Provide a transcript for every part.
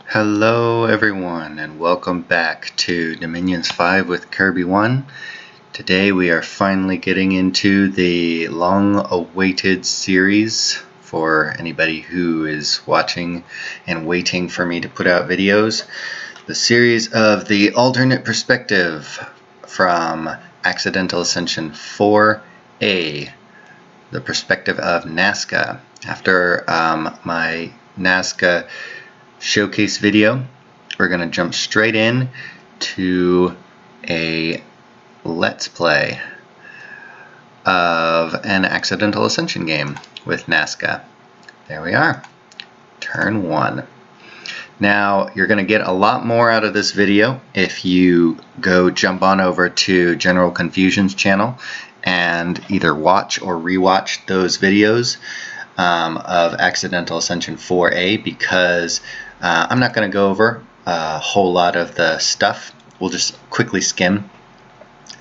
Hello everyone and welcome back to Dominions5 with Kirby1. Today we are finally getting into the long-awaited series for anybody who is watching and waiting for me to put out videos. The series of the alternate perspective from Accidental Ascension 4A, the perspective of Nazca. After my Nazca showcase video, we're going to jump straight in to a let's play of an Accidental Ascension game with Nazca. There we are, turn 1. Now you're going to get a lot more out of this video if you go jump on over to GeneralConfusion's channel and either watch or rewatch those videos of Accidental Ascension 4A, because I'm not going to go over a whole lot of the stuff. We'll just quickly skim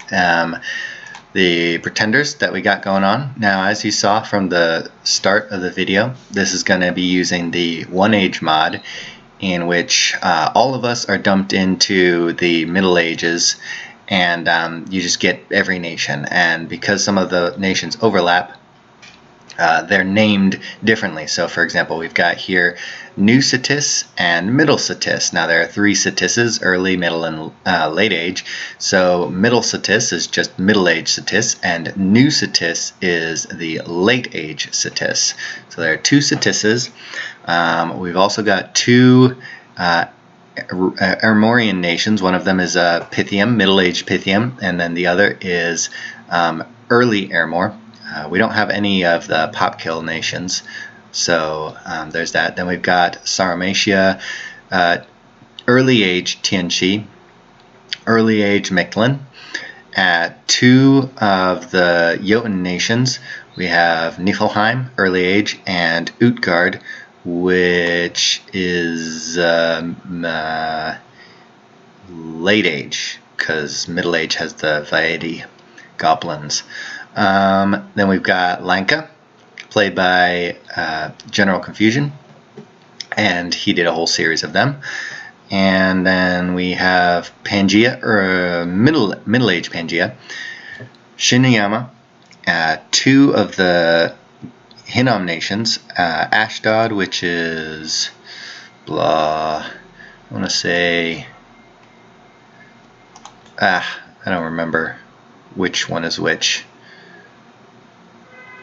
the pretenders that we got going on. Now, as you saw from the start of the video, this is going to be using the One Age mod, in which all of us are dumped into the Middle Ages, and you just get every nation. And because some of the nations overlap, they're named differently. So for example, we've got here New Cetis and Middle Cetis. Now there are 3 Cetises, early, middle, and late age. So Middle Cetis is just middle age Cetis, and New Cetis is the late age Cetis. So there are 2 Cetises. We've also got 2 Armorian nations. One of them is Pythium, middle age Pythium, and then the other is early Armor. We don't have any of the pop kill nations, so there's that. Then we've got Sarmatia, early age Tianqi, early age Mictlan. At 2 of the Jotun nations, we have Niflheim, early age, and Utgard, which is late age, because middle age has the Vaedi goblins. Then we've got Lanka, played by GeneralConfusion, and he did a whole series of them. And then we have Pangaea, or middle-aged Pangaea, Shiniyama, 2 of the Hinnom nations, Ashdod, which is blah, I want to say, I don't remember which one is which.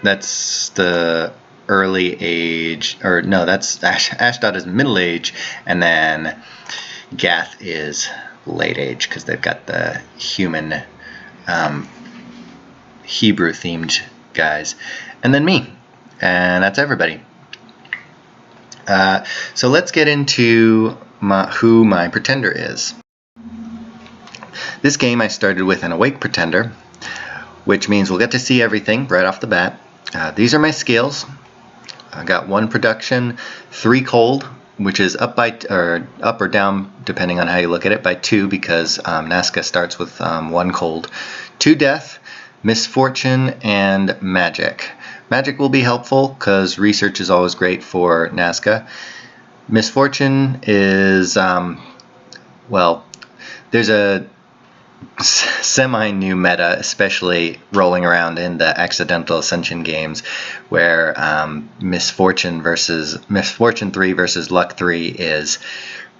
That's the early age, or no, that's Ashdod is middle age, and then Gath is late age, because they've got the human Hebrew themed guys, and then me, and that's everybody. So let's get into who my pretender is. This game I started with an awake pretender, which means we'll get to see everything right off the bat. These are my scales. I got 1 production, 3 cold, which is up or down depending on how you look at it, by 2, because Nazca starts with 1 cold, 2 death, misfortune, and magic. Magic will be helpful because research is always great for Nazca. Misfortune is well, there's a semi-new meta, especially rolling around in the Accidental Ascension games, where Misfortune 3 versus Luck 3 is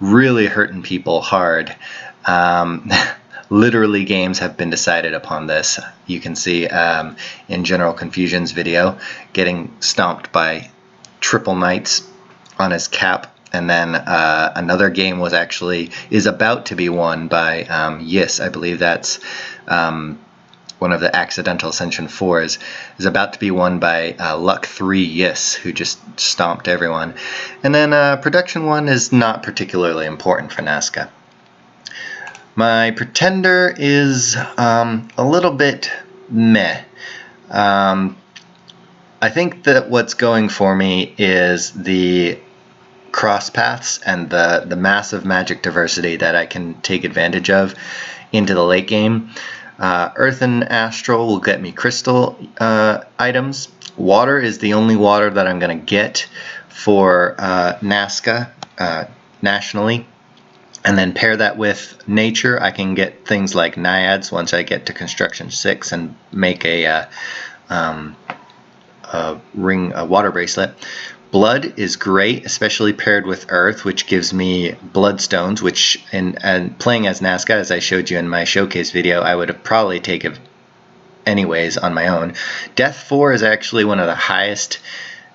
really hurting people hard. Literally, games have been decided upon this. You can see in GeneralConfusion's video, getting stomped by triple knights on his cap. And then another game is about to be won by Yis. I believe that's one of the Accidental Ascension 4s, is about to be won by Luck 3 Yis, who just stomped everyone. And then Production 1 is not particularly important for Nazca. My pretender is a little bit meh. I think that what's going for me is the cross paths and the massive magic diversity that I can take advantage of into the late game. Earth and Astral will get me crystal items. Water is the only water that I'm going to get for Nazca. nationally. And then pair that with nature, I can get things like naiads once I get to construction 6 and make a water bracelet. Blood is great, especially paired with earth, which gives me bloodstones, which and playing as Nazca, as I showed you in my showcase video, I would have probably taken anyways on my own. Death 4 is actually one of the highest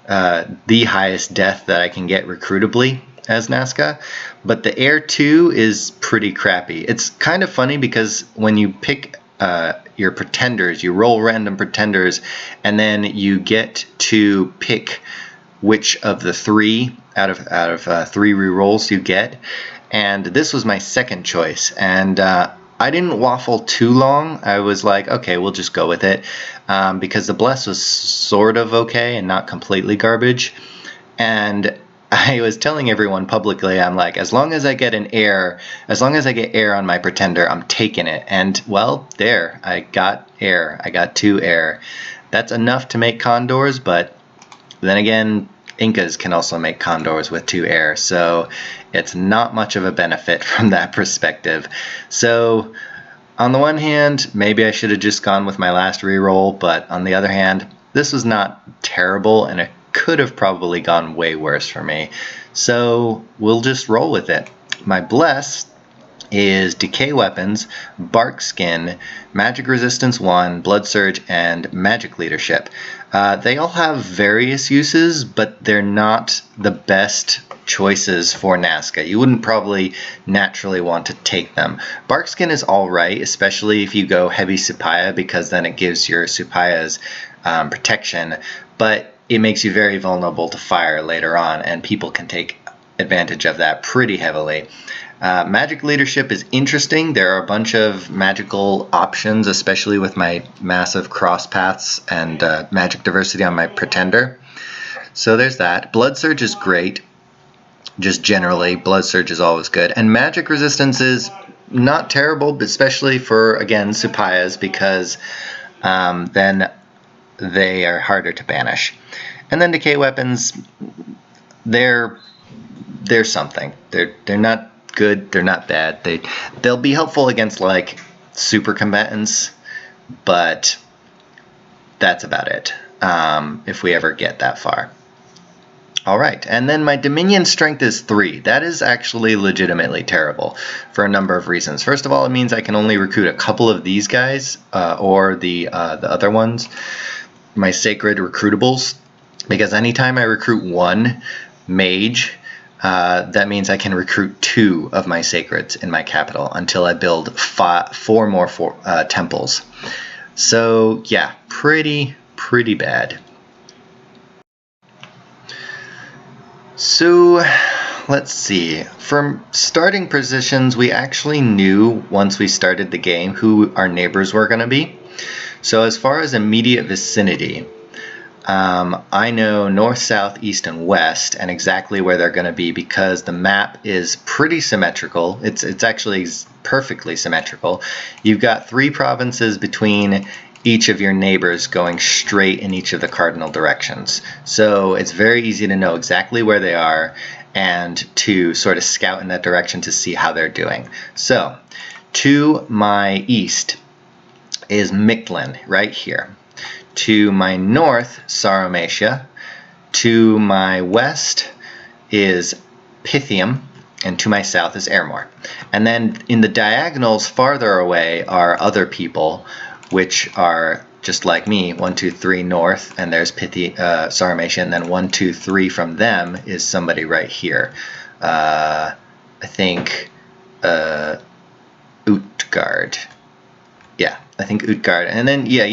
death that I can get recruitably as Nazca, but the Air 2 is pretty crappy. It's kind of funny because when you pick your pretenders, you roll random pretenders, and then you get to pick which of the 3 out of 3 rerolls you get, and this was my second choice, and I didn't waffle too long. I was like, okay, we'll just go with it, because the Bless was sort of okay and not completely garbage. And I was telling everyone publicly, I'm like, as long as I get air on my pretender, I'm taking it. And well, there, I got air. I got 2 air. That's enough to make condors, but then again, Incas can also make condors with 2 air, so it's not much of a benefit from that perspective. So on the one hand, maybe I should have just gone with my last reroll, but on the other hand, this was not terrible, and it could have probably gone way worse for me. So we'll just roll with it. My Bless is Decay Weapons, Bark Skin, Magic Resistance 1, Blood Surge, and Magic Leadership. They all have various uses, but they're not the best choices for Nazca. You wouldn't probably naturally want to take them. Bark Skin is alright, especially if you go heavy Supaya, because then it gives your Supayas protection, but it makes you very vulnerable to fire later on, and people can take advantage of that pretty heavily. Magic Leadership is interesting. There are a bunch of magical options, especially with my massive cross paths and magic diversity on my Pretender. So there's that. Blood Surge is great. Just generally, Blood Surge is always good. And Magic Resistance is not terrible, but especially for, again, Supayas, because then they are harder to banish. And then Decay Weapons, they're something. They're not good, they're not bad. They'll be helpful against like super combatants, but that's about it, if we ever get that far. Alright, and then my Dominion strength is 3. That is actually legitimately terrible for a number of reasons. First of all, it means I can only recruit a couple of these guys, or the other ones, my sacred recruitables, because anytime I recruit 1 mage, that means I can recruit 2 of my sacreds in my capital until I build 4 more temples. So yeah, pretty bad. So let's see. From starting positions, we actually knew once we started the game who our neighbors were going to be. So as far as immediate vicinity, I know north, south, east, and west, and exactly where they're going to be because the map is pretty symmetrical. It's actually perfectly symmetrical. You've got 3 provinces between each of your neighbors going straight in each of the cardinal directions. So it's very easy to know exactly where they are and to sort of scout in that direction to see how they're doing. So to my east is Mictlan, right here. To my north, Sauromatia. To my west is Pythium, and to my south is Airmore. And then in the diagonals farther away are other people, which are just like me, 1, 2, 3 north, and there's Sauromatia, and then 1, 2, 3 from them is somebody right here. I think Utgard. Yeah, I think Utgard. And then, yeah,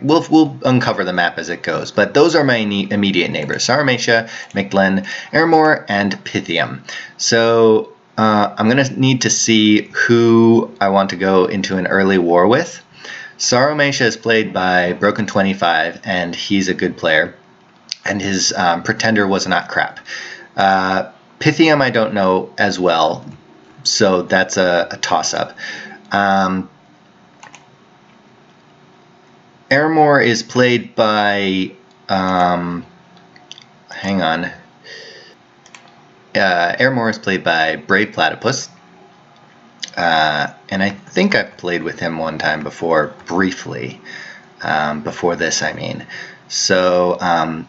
we'll uncover the map as it goes. But those are my immediate neighbors. Sauromatia, Mictlan, Airmore, and Pythium. So I'm going to need to see who I want to go into an early war with. Sauromatia is played by Broken25, and he's a good player. And his Pretender was not crap. Pythium I don't know as well, so that's a toss-up. Airmore is played by, hang on. Airmore is played by Brave Platypus. And I think I've played with him one time before, briefly. Before this, I mean. So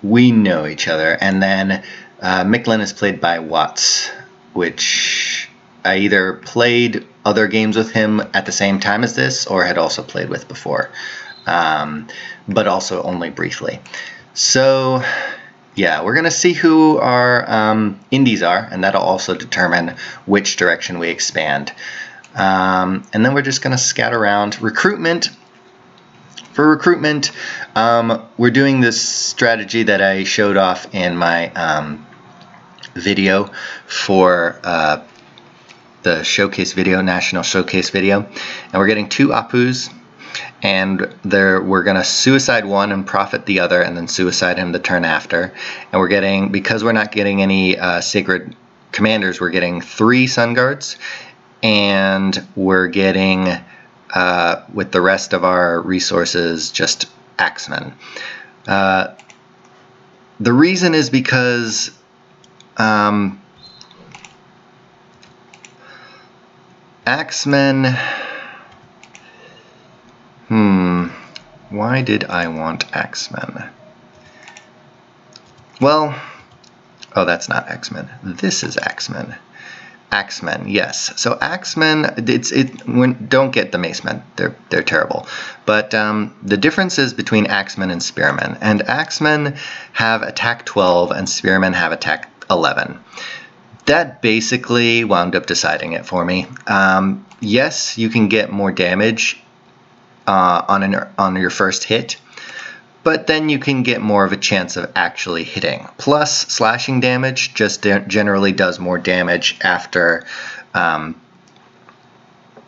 we know each other. And then Micklin is played by Watts, which I either played other games with him at the same time as this or had also played with before, but also only briefly. So yeah, we're going to see who our indies are, and that'll also determine which direction we expand. And then we're just going to scout around. Recruitment. For recruitment, we're doing this strategy that I showed off in my video for the showcase video, national showcase video, and we're getting 2 Apus, and we're gonna suicide one and profit the other, and then suicide him the turn after. And we're getting, because we're not getting any sacred commanders, we're getting 3 Sun Guards, and we're getting with the rest of our resources just Axemen. The reason is because Axemen, why did I want Axemen? Well, oh, that's not Axemen. This is Axemen. Axemen, yes. So Axemen, don't get the Macemen. They're terrible. But the difference is between Axemen and Spearmen. And Axemen have attack 12 and Spearmen have attack 11. That basically wound up deciding it for me. Yes, you can get more damage on your first hit, but then you can get more of a chance of actually hitting. Plus, slashing damage just generally does more damage after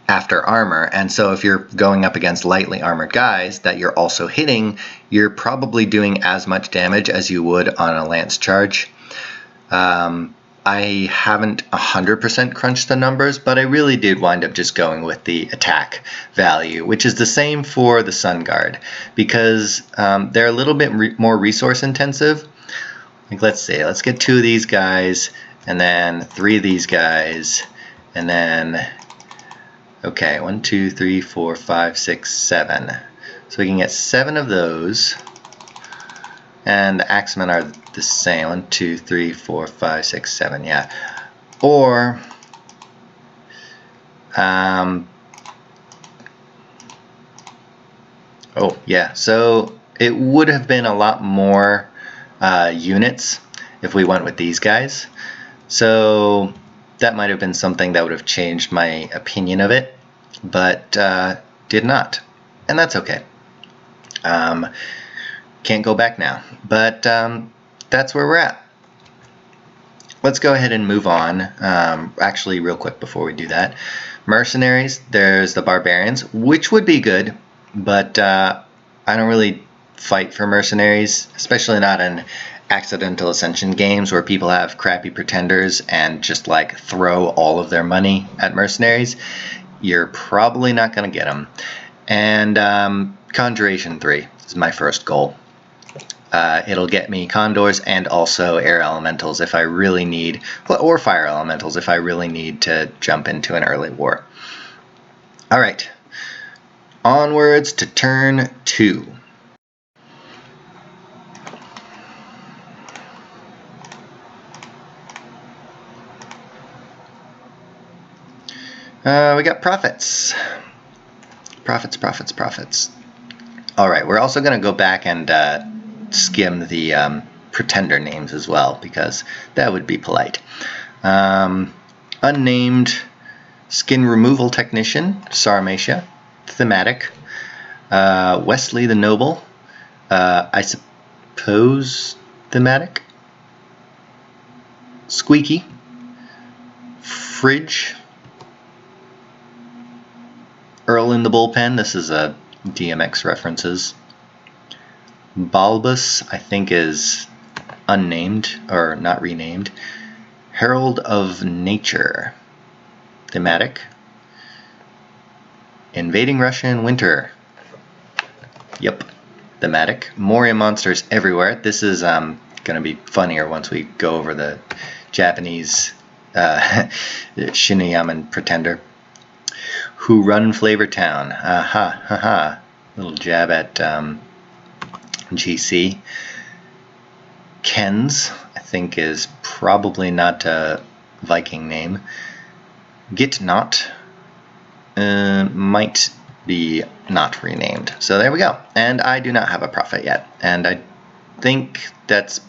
armor, and so if you're going up against lightly armored guys that you're also hitting, you're probably doing as much damage as you would on a lance charge. I haven't 100% crunched the numbers, but I really did wind up just going with the attack value, which is the same for the Sun Guard, because they're a little bit more resource intensive. Like, let's see, let's get 2 of these guys, and then 3 of these guys, and then, okay, 1, 2, 3, 4, 5, 6, 7. So we can get 7 of those, and the Axemen are the same. 1, 2, 3, 4, 5, 6, 7. Yeah. Or oh yeah. So it would have been a lot more units if we went with these guys. So that might have been something that would have changed my opinion of it, but did not, and that's okay. Can't go back now, but that's where we're at. Let's go ahead and move on. Actually, real quick before we do that, mercenaries, there's the barbarians, which would be good, but I don't really fight for mercenaries, especially not in Accidental Ascension games where people have crappy pretenders and just like throw all of their money at mercenaries. You're probably not going to get them. And Conjuration 3 is my first goal. It'll get me condors and also air elementals if I really need, or fire elementals if I really need to jump into an early war. Alright, onwards to turn 2. We got profits. Profits. Alright, we're also going to go back and skim the pretender names as well, because that would be polite. Unnamed skin removal technician, Sarmatia, thematic. Wesley the Noble, I suppose thematic. Squeaky, Fridge, Earl in the Bullpen, this is a DMX references. Balbus, I think, is unnamed, or not renamed. Herald of Nature, thematic. Invading Russia in Winter, yep, thematic. Moria monsters everywhere. This is going to be funnier once we go over the Japanese Shiniyaman pretender, who run Flavortown. Aha, haha. Little jab at GC. Ken's, I think, is probably not a Viking name. Get Not might be not renamed. So there we go. And I do not have a prophet yet. And I think that's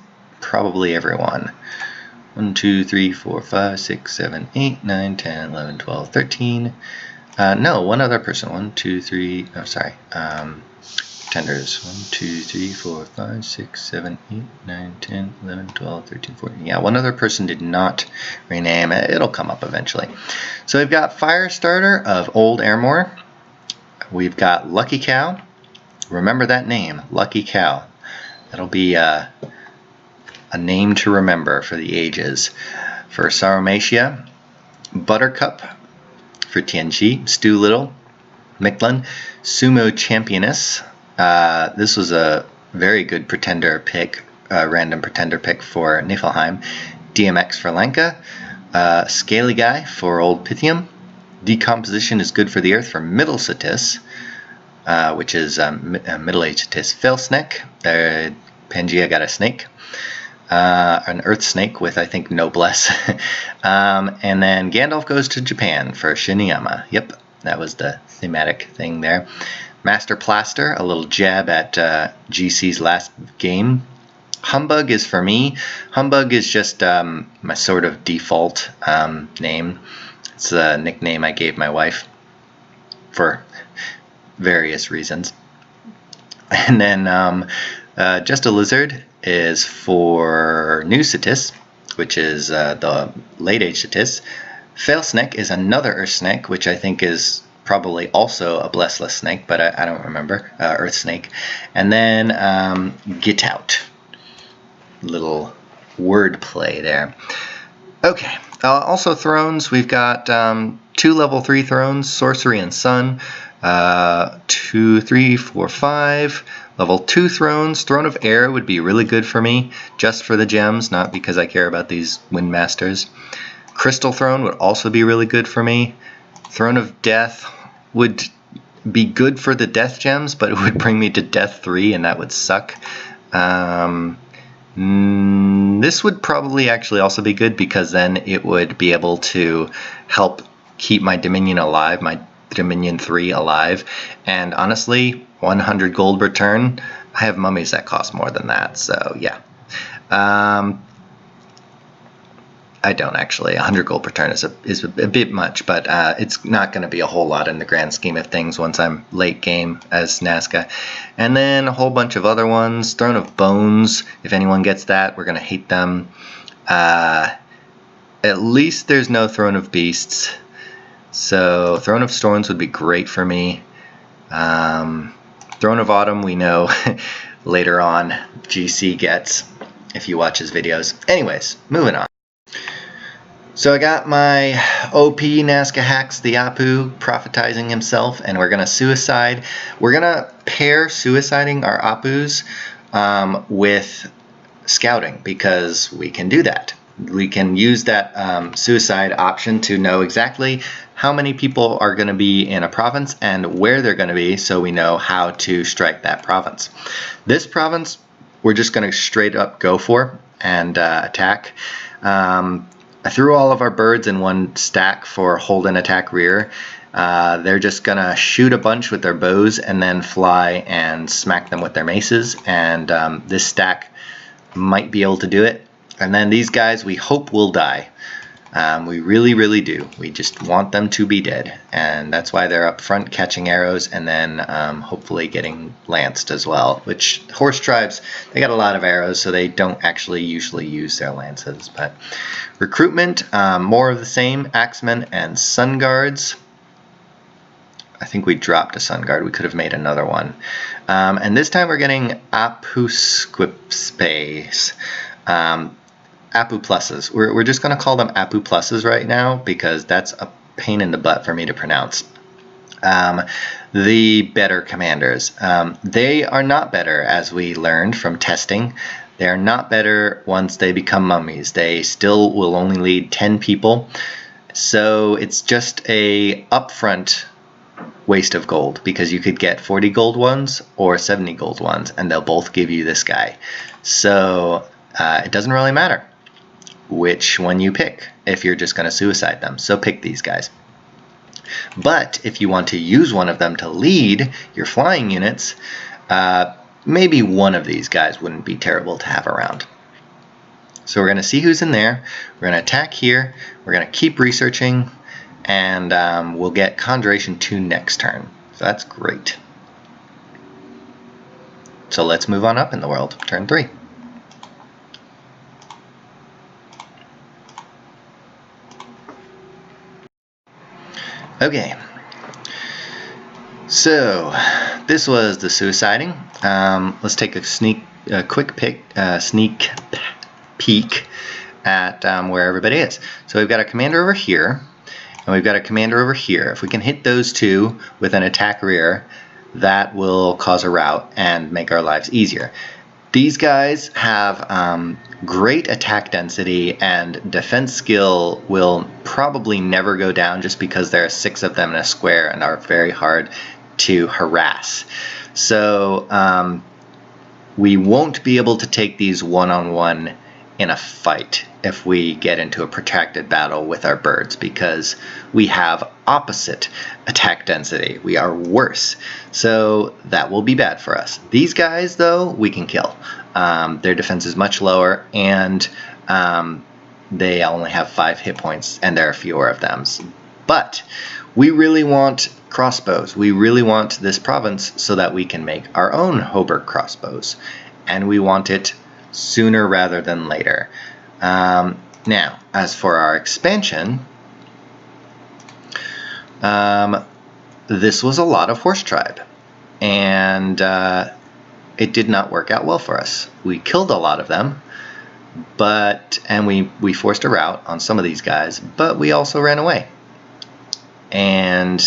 probably everyone. 1, 2, 3, 4, 5, 6, 7, 8, 9, 10, 11, 12, 13. No, one other person. 1, 2, 3. Oh, sorry. Pretenders. 1, 2, 3, 4, 5, 6, 7, 8, 9, 10, 11, 12, 13, 14. Yeah, one other person did not rename it. It'll come up eventually. So we've got Firestarter of Old Airmore. We've got Lucky Cow. Remember that name, Lucky Cow. That'll be a name to remember for the ages. For Sauromatia, Buttercup. For TNG, Stu Little, Micklin, Sumo Championess. This was a very good pretender pick, random pretender pick for Niflheim. DMX for Lanka. Scaly Guy for Old Pythium. Decomposition is good for the Earth for Middle Cetus, which is Middle-aged Cetus. Failsneck. Pangea got a snake. An earth snake with, I think, noblesse. And then Gandalf goes to Japan for Shiniyama. Yep, that was the thematic thing there. Master Plaster, a little jab at GC's last game. Humbug is for me. Humbug is just my sort of default name. It's a nickname I gave my wife for various reasons. And then Just a Lizard is for New Cetus, which is the late-age Cetus. Failsnake is another Earth Snake, which I think is probably also a Blessless Snake, but I don't remember. Earth Snake. And then Get Out. Little word play there. Okay. Also Thrones, we've got 2 level 3 Thrones, Sorcery and Sun. 2, 3, 4, 5. Level 2 Thrones. Throne of Air would be really good for me, just for the gems, not because I care about these Windmasters. Crystal Throne would also be really good for me. Throne of Death would be good for the Death Gems, but it would bring me to Death 3, and that would suck. This would probably actually also be good, because then it would be able to help keep my Dominion alive, my Dominion 3 alive. And honestly, 100 gold return, I have mummies that cost more than that, so yeah. I don't actually. 100 gold return is a bit much, but it's not going to be a whole lot in the grand scheme of things once I'm late game as Nazca. And then a whole bunch of other ones. Throne of Bones, if anyone gets that, we're going to hate them. At least there's no Throne of Beasts. So Throne of Storms would be great for me. Throne of Autumn, we know later on GC gets if you watch his videos. Anyways, moving on. So I got my OP Nazca hacks the Apu prophetizing himself, and we're going to suicide. We're going to pair suiciding our Apus with scouting, because we can do that. We can use that suicide option to know exactly how many people are going to be in a province and where they're going to be, so we know how to strike that province. This province, we're just going to straight up go for and attack. I threw all of our birds in one stack for hold and attack rear. They're just going to shoot a bunch with their bows and then fly and smack them with their maces, and this stack might be able to do it. And then these guys, we hope will die. We really, really do. We just want them to be dead. And that's why they're up front catching arrows, and then hopefully getting lanced as well. Which, horse tribes, they got a lot of arrows, so they don't actually usually use their lances. But recruitment, more of the same. Axemen and Sun Guards. I think we dropped a Sun Guard. We could have made another one. And this time we're getting Apusquipes. Apu pluses. We're just going to call them Apu pluses right now, because that's a pain in the butt for me to pronounce. The better commanders. They are not better, as we learned from testing. They are not better once they become mummies. They still will only lead 10 people. So it's just a upfront waste of gold, because you could get 40 gold ones or 70 gold ones, and they'll both give you this guy. So it doesn't really matter which one you pick if you're just going to suicide them. So pick these guys. But if you want to use one of them to lead your flying units, maybe one of these guys wouldn't be terrible to have around. So we're going to see who's in there. We're going to attack here. We're going to keep researching, and we'll get Conjuration 2 next turn. So that's great. So let's move on up in the world. Turn 3. Okay. So this was the suiciding. Let's take a sneak peek at where everybody is. So we've got a commander over here, and we've got a commander over here. If we can hit those two with an attack rear, that will cause a rout and make our lives easier. These guys have great attack density, and defense skill will probably never go down just because there are 6 of them in a square and are very hard to harass. So we won't be able to take these one-on-one in a fight if we get into a protracted battle with our birds, because we have opposite attack density. We are worse. So that will be bad for us. These guys, though, we can kill. Their defense is much lower, and they only have 5 hit points, and there are fewer of them. But we really want crossbows. We really want this province so that we can make our own Humbug crossbows, and we want it sooner rather than later. Now, as for our expansion, this was a lot of horse tribe, and it did not work out well for us. We killed a lot of them, and we forced a rout on some of these guys, but we also ran away. And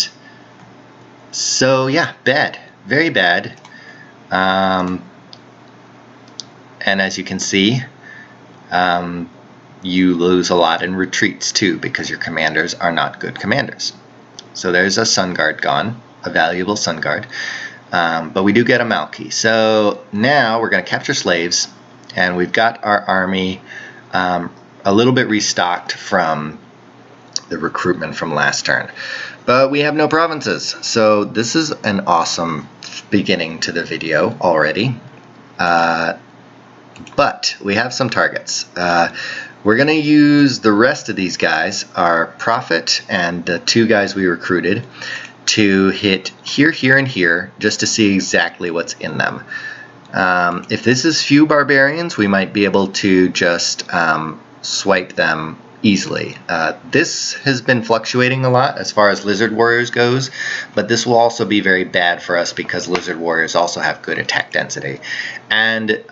so yeah, bad, very bad. And as you can see, you lose a lot in retreats too, because your commanders are not good commanders. So there's a Sun Guard gone, a valuable Sun Guard, but we do get a Malki. So now we're going to capture slaves, and we've got our army a little bit restocked from the recruitment from last turn. But we have no provinces, so this is an awesome beginning to the video already. But we have some targets. We're going to use the rest of these guys, our Prophet and the 2 guys we recruited, to hit here, here, and here, just to see exactly what's in them. If this is few barbarians, we might be able to just swipe them easily. This has been fluctuating a lot as far as Lizard Warriors goes, but this will also be very bad for us because Lizard Warriors also have good attack density. And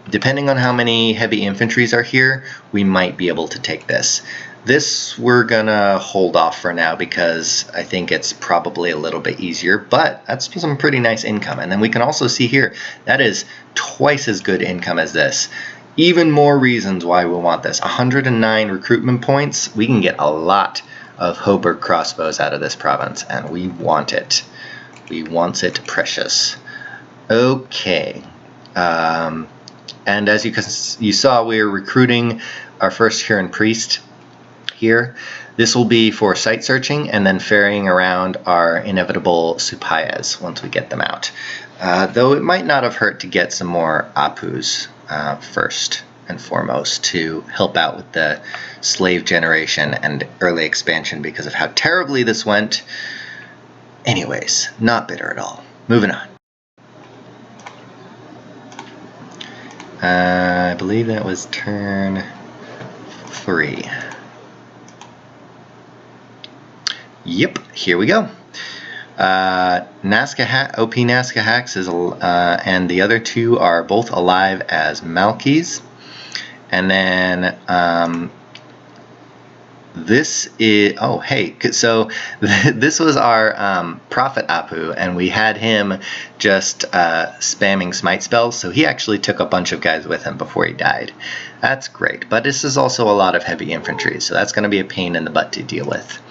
depending on how many heavy infantries are here, we might be able to take this. This we're gonna hold off for now because I think it's probably a little bit easier, but that's some pretty nice income. And then we can also see here, that is twice as good income as this. Even more reasons why we want this. 109 recruitment points. We can get a lot of Humbug crossbows out of this province, and we want it. We want it precious. Okay. And as you saw, we are recruiting our first Huron priest here. This will be for site searching and then ferrying around our inevitable Supayas once we get them out. Though it might not have hurt to get some more Apus first and foremost to help out with the slave generation and early expansion because of how terribly this went. Anyways, not bitter at all. Moving on. I believe that was turn 3. Yep, here we go. Nazca OP Nazca Hacks is and the other 2 are both alive as Malkis, and then this is, oh hey, so this was our prophet Apu, and we had him just spamming smite spells, so he actually took a bunch of guys with him before he died. That's great, but this is also a lot of heavy infantry, so that's going to be a pain in the butt to deal with.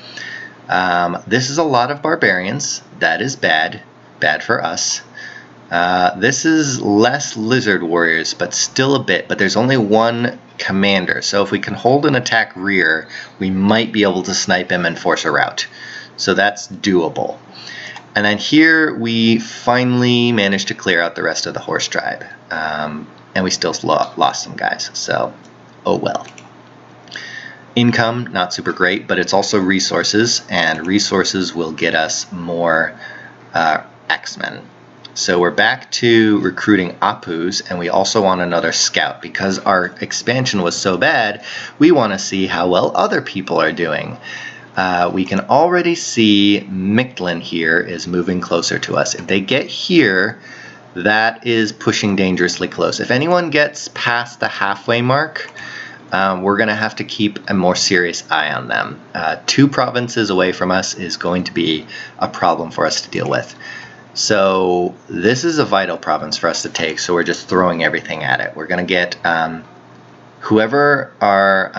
This is a lot of barbarians. That is bad for us. This is less lizard warriors, but still a bit, but there's only one commander, so if we can hold an attack rear, we might be able to snipe him and force a rout. So that's doable. And then here we finally managed to clear out the rest of the horse tribe, and we still lost some guys, so oh well. Income, not super great, but it's also resources, and resources will get us more X-Men. So we're back to recruiting Apus, and we also want another scout. Because our expansion was so bad, we want to see how well other people are doing. We can already see Mictlan here is moving closer to us. If they get here, that is pushing dangerously close. If anyone gets past the halfway mark, we're going to have to keep a more serious eye on them. 2 provinces away from us is going to be a problem for us to deal with. So this is a vital province for us to take, so we're just throwing everything at it. We're going to get whoever our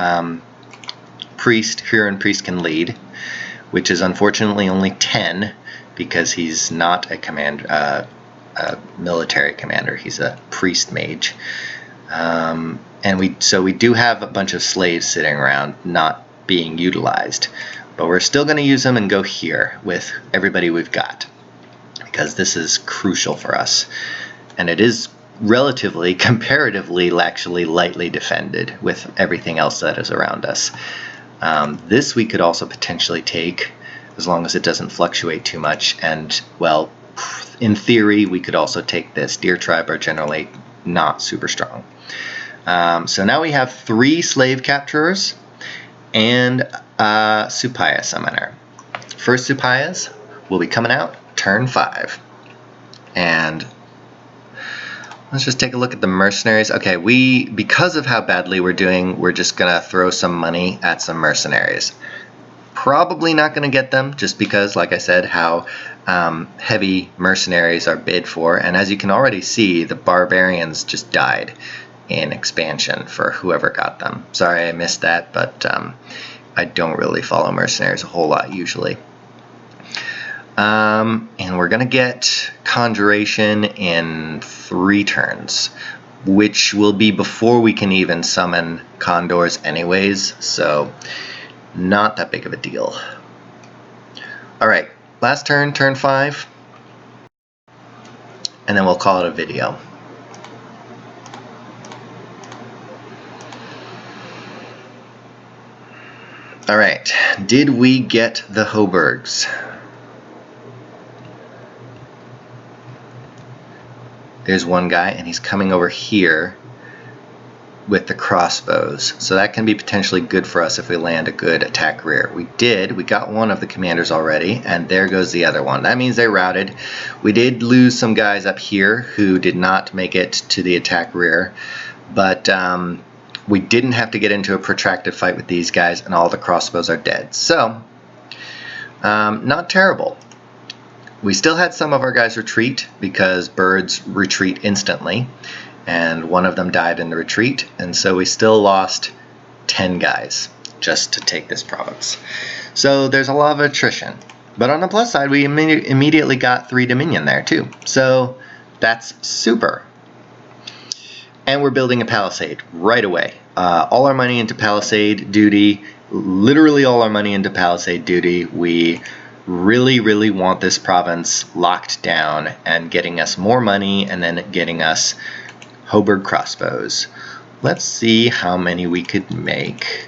Huron priest can lead, which is unfortunately only 10, because he's not a military commander. He's a priest mage. And we do have a bunch of slaves sitting around not being utilized, but we're still going to use them and go here with everybody we've got, because this is crucial for us, and it is relatively, comparatively, actually lightly defended with everything else that is around us. This we could also potentially take, as long as it doesn't fluctuate too much, and, well, in theory, we could also take this. Deer tribe are generally not super strong. So now we have 3 slave capturers and a Supaya summoner. First Supayas will be coming out turn 5. And let's just take a look at the mercenaries. Okay, because of how badly we're doing, we're just gonna throw some money at some mercenaries. Probably not gonna get them, just because, like I said, how heavy mercenaries are bid for. And as you can already see, the barbarians just died in expansion for whoever got them. Sorry I missed that, but I don't really follow mercenaries a whole lot usually. And we're going to get Conjuration in 3 turns, which will be before we can even summon Condors anyways, so not that big of a deal. Alright, last turn, turn 5, and then we'll call it a video. Alright, did we get the Humbug's? There's one guy, and he's coming over here with the crossbows. So that can be potentially good for us if we land a good attack rear. We got one of the commanders already, and there goes the other one. That means they routed. We did lose some guys up here who did not make it to the attack rear, but we didn't have to get into a protracted fight with these guys, and all the crossbows are dead. So, not terrible. We still had some of our guys retreat, because birds retreat instantly, and one of them died in the retreat, and so we still lost 10 guys just to take this province. So there's a lot of attrition. But on the plus side, we immediately got 3 Dominion there too. So that's super. And we're building a palisade right away. All our money into palisade duty, literally all our money into palisade duty. We really want this province locked down and getting us more money, and then getting us Humbug crossbows. Let's see how many we could make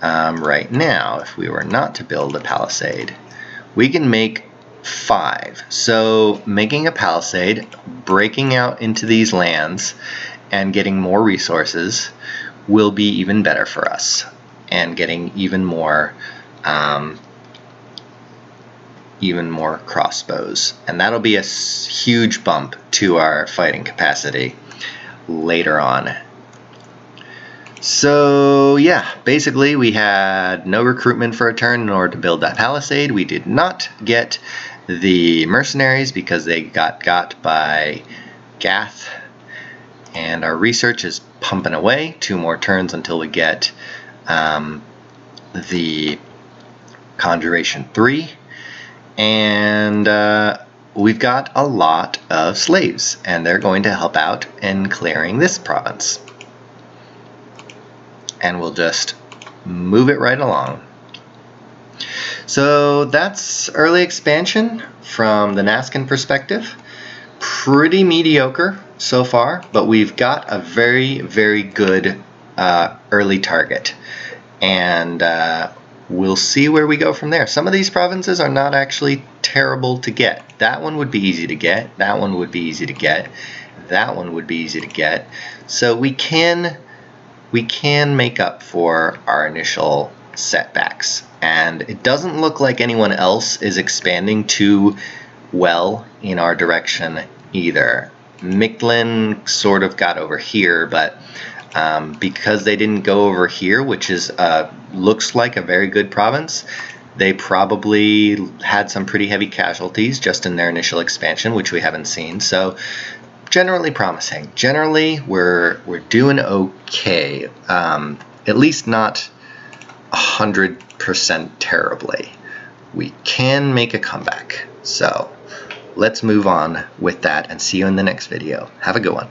right now if we were not to build a palisade. We can make 5. So making a palisade, breaking out into these lands, and getting more resources will be even better for us, and getting even more crossbows, and that'll be a huge bump to our fighting capacity later on. So yeah, basically we had no recruitment for a turn in order to build that palisade. We did not get the mercenaries because they got by Gath, and our research is pumping away. 2 more turns until we get the Conjuration 3, and we've got a lot of slaves, and they're going to help out in clearing this province. And we'll just move it right along. So that's early expansion from the Nazcan perspective. Pretty mediocre so far, but we've got a very, very good early target. And we'll see where we go from there. Some of these provinces are not actually terrible to get. That one would be easy to get. That one would be easy to get. That one would be easy to get. So we can make up for our initial setbacks. And it doesn't look like anyone else is expanding too well in our direction either. Mictlan sort of got over here, but because they didn't go over here, which is looks like a very good province, they probably had some pretty heavy casualties just in their initial expansion, which we haven't seen. So generally promising. Generally, we're doing okay. At least not 100% terribly. We can make a comeback. So let's move on with that and see you in the next video. Have a good one.